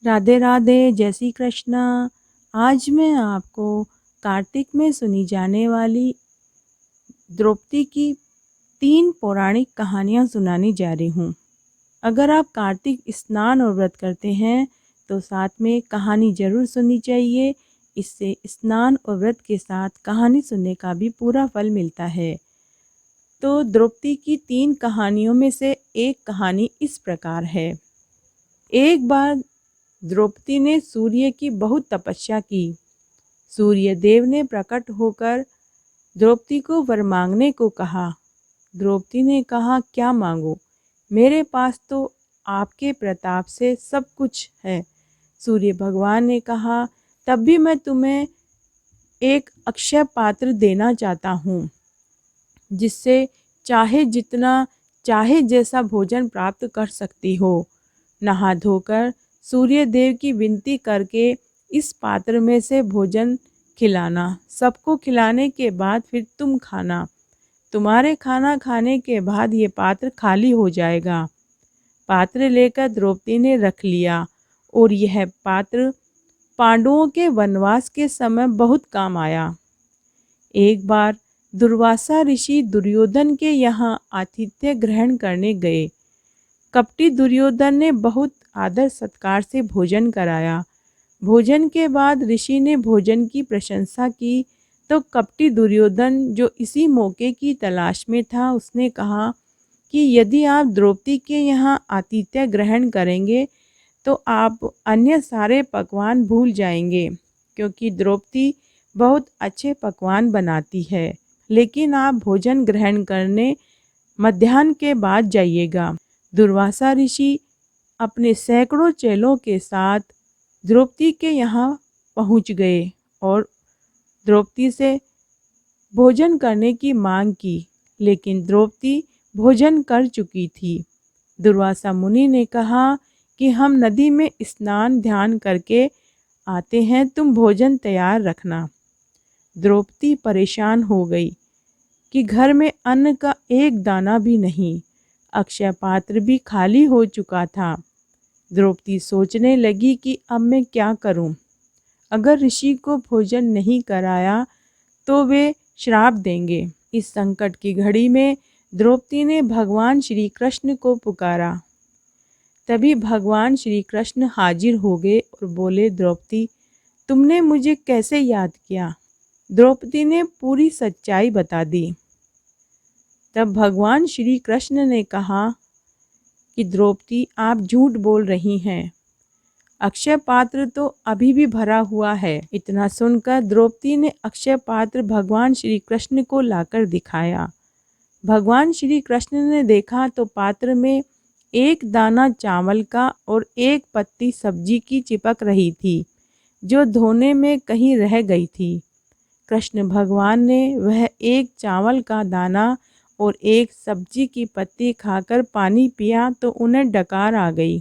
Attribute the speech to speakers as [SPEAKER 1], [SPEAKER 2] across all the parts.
[SPEAKER 1] राधे राधे, जय श्री कृष्णा। आज मैं आपको कार्तिक में सुनी जाने वाली द्रौपदी की 3 पौराणिक कहानियाँ सुनाने जा रही हूँ। अगर आप कार्तिक स्नान और व्रत करते हैं तो साथ में कहानी ज़रूर सुननी चाहिए। इससे स्नान और व्रत के साथ कहानी सुनने का भी पूरा फल मिलता है। तो द्रौपदी की 3 कहानियों में से एक कहानी इस प्रकार है। एक बार द्रौपदी ने सूर्य की बहुत तपस्या की। सूर्य देव ने प्रकट होकर द्रौपदी को वर मांगने को कहा। द्रौपदी ने कहा, क्या मांगो, मेरे पास तो आपके प्रताप से सब कुछ है। सूर्य भगवान ने कहा, तब भी मैं तुम्हें एक अक्षय पात्र देना चाहता हूँ, जिससे चाहे जितना चाहे जैसा भोजन प्राप्त कर सकती हो। नहा धोकर सूर्य देव की विनती करके इस पात्र में से भोजन खिलाना। सबको खिलाने के बाद फिर तुम खाना। तुम्हारे खाना खाने के बाद ये पात्र खाली हो जाएगा। पात्र लेकर द्रौपदी ने रख लिया और यह पात्र पांडवों के वनवास के समय बहुत काम आया। एक बार दुर्वासा ऋषि दुर्योधन के यहाँ आतिथ्य ग्रहण करने गए। कपटी दुर्योधन ने बहुत आदर सत्कार से भोजन कराया। भोजन के बाद ऋषि ने भोजन की प्रशंसा की तो कपटी दुर्योधन, जो इसी मौके की तलाश में था, उसने कहा कि यदि आप द्रौपदी के यहाँ आतिथ्य ग्रहण करेंगे तो आप अन्य सारे पकवान भूल जाएंगे, क्योंकि द्रौपदी बहुत अच्छे पकवान बनाती है। लेकिन आप भोजन ग्रहण करने मध्याह्न के बाद जाइएगा। दुर्वासा ऋषि अपने सैकड़ों चेलों के साथ द्रौपदी के यहाँ पहुँच गए और द्रौपदी से भोजन करने की मांग की, लेकिन द्रौपदी भोजन कर चुकी थी। दुर्वासा मुनि ने कहा कि हम नदी में स्नान ध्यान करके आते हैं, तुम भोजन तैयार रखना। द्रौपदी परेशान हो गई कि घर में अन्न का एक दाना भी नहीं, अक्षय पात्र भी खाली हो चुका था। द्रौपदी सोचने लगी कि अब मैं क्या करूं? अगर ऋषि को भोजन नहीं कराया तो वे श्राप देंगे। इस संकट की घड़ी में द्रौपदी ने भगवान श्री कृष्ण को पुकारा। तभी भगवान श्री कृष्ण हाजिर हो गए और बोले, द्रौपदी, तुमने मुझे कैसे याद किया? द्रौपदी ने पूरी सच्चाई बता दी। तब भगवान श्री कृष्ण ने कहा कि द्रौपदी, आप झूठ बोल रही हैं। अक्षय पात्र तो अभी भी भरा हुआ है। इतना सुनकर द्रौपदी ने अक्षय पात्र भगवान श्री कृष्ण को लाकर दिखाया। भगवान श्री कृष्ण ने देखा तो पात्र में एक दाना चावल का और एक पत्ती सब्जी की चिपक रही थी, जो धोने में कहीं रह गई थी। कृष्ण भगवान ने वह एक चावल का दाना और एक सब्जी की पत्ती खाकर पानी पिया तो उन्हें डकार आ गई।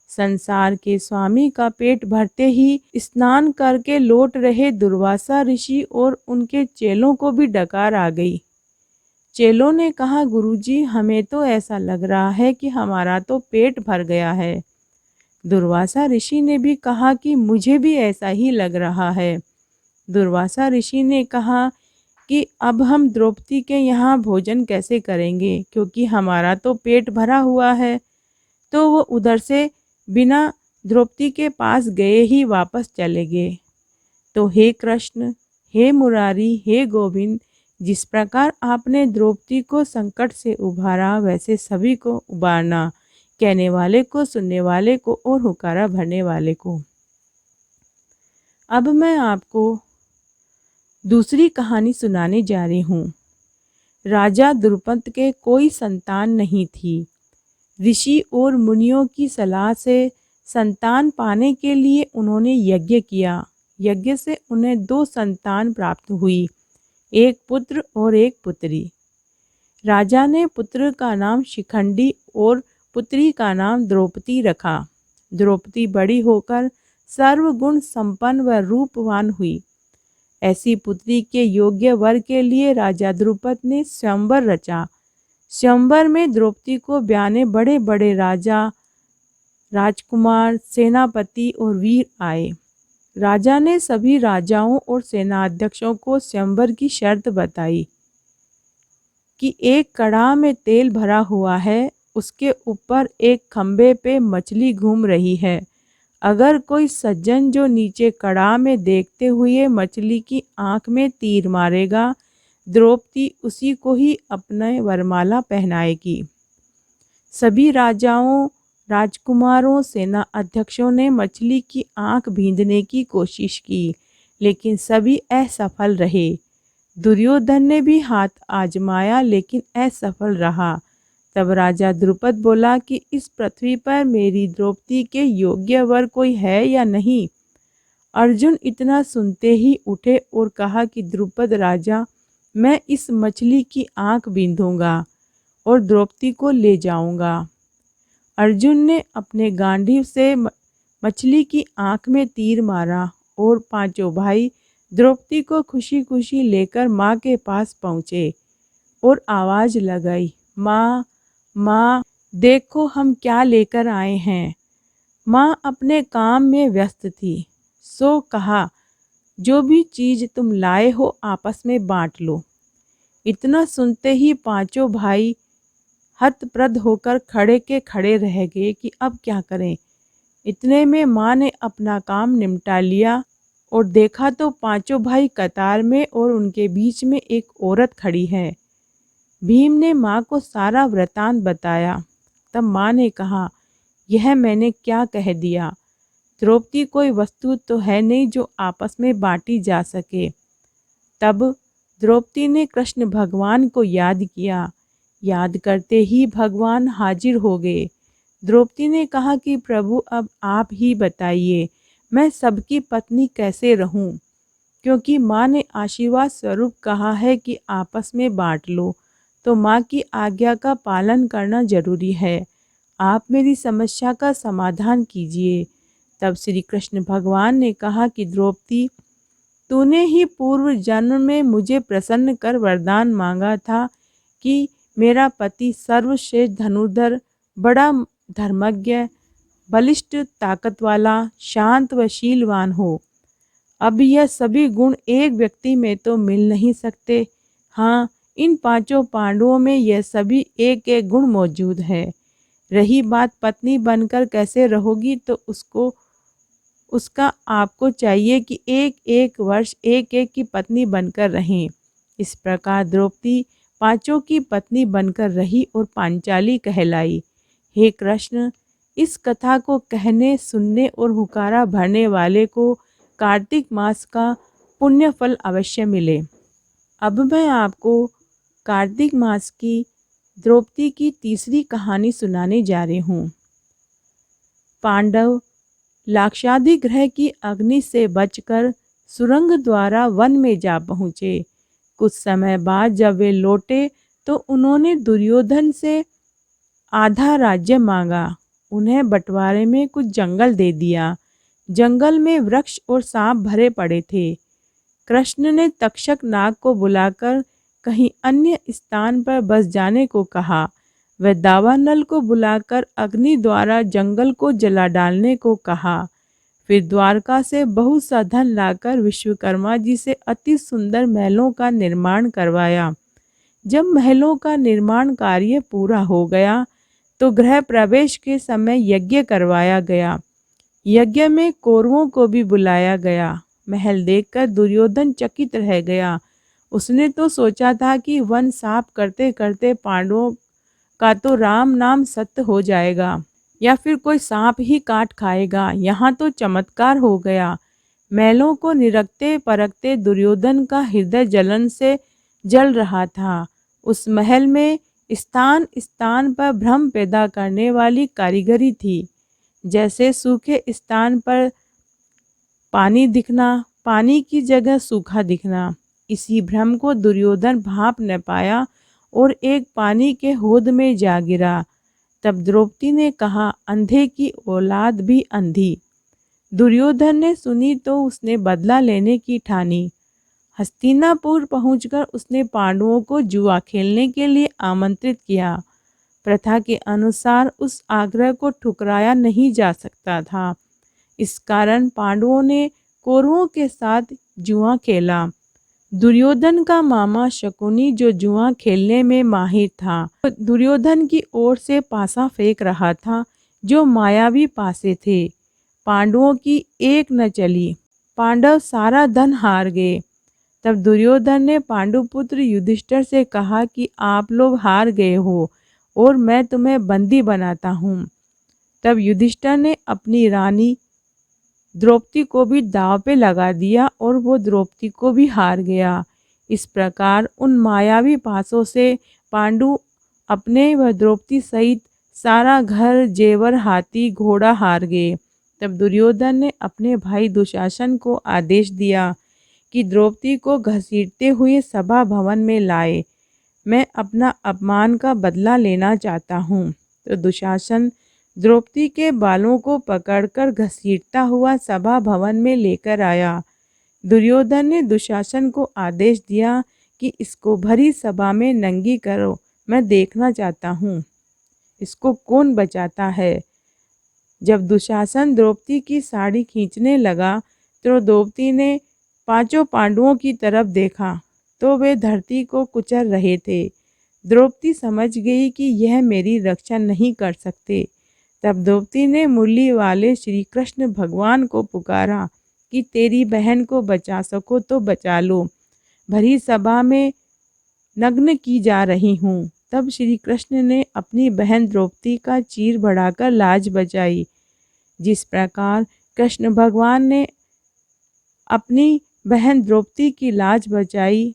[SPEAKER 1] संसार के स्वामी का पेट भरते ही स्नान करके लौट रहे दुर्वासा ऋषि और उनके चेलों को भी डकार आ गई। चेलों ने कहा, गुरुजी, हमें तो ऐसा लग रहा है कि हमारा तो पेट भर गया है। दुर्वासा ऋषि ने भी कहा कि मुझे भी ऐसा ही लग रहा है। दुर्वासा ऋषि ने कहा कि अब हम द्रौपदी के यहाँ भोजन कैसे करेंगे, क्योंकि हमारा तो पेट भरा हुआ है। तो वो उधर से बिना द्रौपदी के पास गए ही वापस चले गए। तो हे कृष्ण, हे मुरारी, हे गोविंद, जिस प्रकार आपने द्रौपदी को संकट से उबारा, वैसे सभी को उबारना, कहने वाले को, सुनने वाले को और हुक्कारा भरने वाले को। अब मैं आपको दूसरी कहानी सुनाने जा रही हूँ। राजा द्रुपद के कोई संतान नहीं थी। ऋषि और मुनियों की सलाह से संतान पाने के लिए उन्होंने यज्ञ किया। यज्ञ से उन्हें 2 संतान प्राप्त हुई, एक पुत्र और एक पुत्री। राजा ने पुत्र का नाम शिखंडी और पुत्री का नाम द्रौपदी रखा। द्रौपदी बड़ी होकर सर्वगुण संपन्न व रूपवान हुई। ऐसी पुत्री के योग्य वर के लिए राजा द्रुपद ने स्वयंवर रचा। स्वयंवर में द्रौपदी को ब्याने बड़े बड़े राजा राजकुमार, सेनापति और वीर आए। राजा ने सभी राजाओं और सेनाध्यक्षों को स्वयंवर की शर्त बताई कि एक कड़ाह में तेल भरा हुआ है, उसके ऊपर एक खंबे पे मछली घूम रही है। अगर कोई सज्जन जो नीचे कड़ाह में देखते हुए मछली की आंख में तीर मारेगा, द्रौपदी उसी को ही अपने वरमाला पहनाएगी। सभी राजाओं, राजकुमारों, सेना अध्यक्षों ने मछली की आंख बींधने की कोशिश की, लेकिन सभी असफल रहे। दुर्योधन ने भी हाथ आजमाया, लेकिन असफल रहा। तब राजा द्रुपद बोला कि इस पृथ्वी पर मेरी द्रौपदी के योग्य वर कोई है या नहीं। अर्जुन इतना सुनते ही उठे और कहा कि द्रुपद राजा, मैं इस मछली की आंख बींधूंगा और द्रौपदी को ले जाऊंगा। अर्जुन ने अपने गांडीव से मछली की आंख में तीर मारा और पांचों भाई द्रौपदी को खुशी खुशी लेकर माँ के पास पहुँचे और आवाज़ लगाई, माँ माँ, देखो हम क्या लेकर आए हैं। माँ अपने काम में व्यस्त थी, सो कहा, जो भी चीज़ तुम लाए हो आपस में बांट लो। इतना सुनते ही पांचों भाई हतप्रद होकर खड़े के खड़े रह गए कि अब क्या करें। इतने में माँ ने अपना काम निपटा लिया और देखा तो पांचों भाई कतार में और उनके बीच में एक औरत खड़ी है। भीम ने माँ को सारा वृतांत बताया। तब माँ ने कहा, यह मैंने क्या कह दिया। द्रौपदी कोई वस्तु तो है नहीं जो आपस में बांटी जा सके। तब द्रौपदी ने कृष्ण भगवान को याद किया। याद करते ही भगवान हाजिर हो गए। द्रौपदी ने कहा कि प्रभु, अब आप ही बताइए, मैं सबकी पत्नी कैसे रहूं? क्योंकि माँ ने आशीर्वाद स्वरूप कहा है कि आपस में बांट लो, तो माँ की आज्ञा का पालन करना जरूरी है। आप मेरी समस्या का समाधान कीजिए। तब श्री कृष्ण भगवान ने कहा कि द्रौपदी, तूने ही पूर्व जन्म में मुझे प्रसन्न कर वरदान मांगा था कि मेरा पति सर्वश्रेष्ठ धनुर्धर, बड़ा धर्मज्ञ, बलिष्ठ, ताकत वाला, शांत व शीलवान हो। अब यह सभी गुण एक व्यक्ति में तो मिल नहीं सकते। हाँ, इन पांचों पांडवों में यह सभी एक एक गुण मौजूद है। रही बात पत्नी बनकर कैसे रहोगी, तो उसका आपको चाहिए कि एक एक वर्ष एक एक की पत्नी बनकर रहें। इस प्रकार द्रौपदी पांचों की पत्नी बनकर रही और पांचाली कहलाई। हे कृष्ण, इस कथा को कहने, सुनने और हुकारा भरने वाले को कार्तिक मास का पुण्य फल अवश्य मिले। अब मैं आपको कार्तिक मास की द्रौपदी की तीसरी कहानी सुनाने जा रही हूँ। पांडव लाक्षादिग्रह की अग्नि से बचकर सुरंग द्वारा वन में जा पहुँचे। कुछ समय बाद जब वे लौटे तो उन्होंने दुर्योधन से आधा राज्य मांगा। उन्हें बंटवारे में कुछ जंगल दे दिया। जंगल में वृक्ष और सांप भरे पड़े थे। कृष्ण ने तक्षक नाग को बुलाकर कहीं अन्य स्थान पर बस जाने को कहा। वह दावानल को बुलाकर अग्नि द्वारा जंगल को जला डालने को कहा। फिर द्वारका से बहुत सा धन लाकर विश्वकर्मा जी से अति सुंदर महलों का निर्माण करवाया। जब महलों का निर्माण कार्य पूरा हो गया तो गृह प्रवेश के समय यज्ञ करवाया गया। यज्ञ में कौरवों को भी बुलाया गया। महल देखकर दुर्योधन चकित रह गया। उसने तो सोचा था कि वन साफ करते करते पांडवों का तो राम नाम सत्य हो जाएगा या फिर कोई सांप ही काट खाएगा। यहाँ तो चमत्कार हो गया। महलों को निरखते परखते दुर्योधन का हृदय जलन से जल रहा था। उस महल में स्थान स्थान पर भ्रम पैदा करने वाली कारीगरी थी। जैसे सूखे स्थान पर पानी दिखना, पानी की जगह सूखा दिखना। इसी भ्रम को दुर्योधन भांप न पाया और एक पानी के हौद में जा गिरा। तब द्रौपदी ने कहा, अंधे की औलाद भी अंधी। दुर्योधन ने सुनी तो उसने बदला लेने की ठानी। हस्तिनापुर पहुंचकर उसने पांडवों को जुआ खेलने के लिए आमंत्रित किया। प्रथा के अनुसार उस आग्रह को ठुकराया नहीं जा सकता था। इस कारण पांडवों ने कौरवों के साथ जुआ खेला। दुर्योधन का मामा शकुनी जो जुआ खेलने में माहिर था, दुर्योधन की ओर से पासा फेंक रहा था जो मायावी पासे थे। पांडवों की एक न चली, पांडव सारा धन हार गए। तब दुर्योधन ने पांडुपुत्र युधिष्ठिर से कहा कि आप लोग हार गए हो और मैं तुम्हें बंदी बनाता हूँ। तब युधिष्ठिर ने अपनी रानी द्रौपदी को भी दांव पे लगा दिया और वो द्रौपदी को भी हार गया। इस प्रकार उन मायावी पासों से पांडु अपने व द्रौपदी सहित सारा घर, जेवर, हाथी, घोड़ा हार गए। तब दुर्योधन ने अपने भाई दुशासन को आदेश दिया कि द्रौपदी को घसीटते हुए सभा भवन में लाए। मैं अपना अपमान का बदला लेना चाहता हूँ। तो दुशासन द्रौपदी के बालों को पकड़कर घसीटता हुआ सभा भवन में लेकर आया। दुर्योधन ने दुशासन को आदेश दिया कि इसको भरी सभा में नंगी करो, मैं देखना चाहता हूँ इसको कौन बचाता है। जब दुशासन द्रौपदी की साड़ी खींचने लगा तो द्रौपदी ने पांचों पांडवों की तरफ देखा तो वे धरती को कुचल रहे थे। द्रौपदी समझ गई कि यह मेरी रक्षा नहीं कर सकते। तब द्रौपदी ने मुरली वाले श्री कृष्ण भगवान को पुकारा कि तेरी बहन को बचा सको तो बचा लो, भरी सभा में नग्न की जा रही हूँ। तब श्री कृष्ण ने अपनी बहन द्रौपदी का चीर बढ़ाकर लाज बचाई। जिस प्रकार कृष्ण भगवान ने अपनी बहन द्रौपदी की लाज बचाई,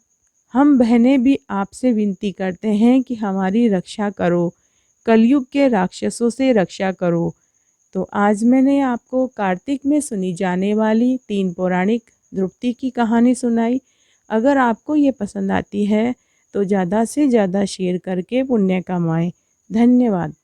[SPEAKER 1] हम बहनें भी आपसे विनती करते हैं कि हमारी रक्षा करो, कलयुग के राक्षसों से रक्षा करो। तो आज मैंने आपको कार्तिक में सुनी जाने वाली 3 पौराणिक द्रौपदी की कहानी सुनाई। अगर आपको ये पसंद आती है तो ज़्यादा से ज़्यादा शेयर करके पुण्य कमाएं। धन्यवाद।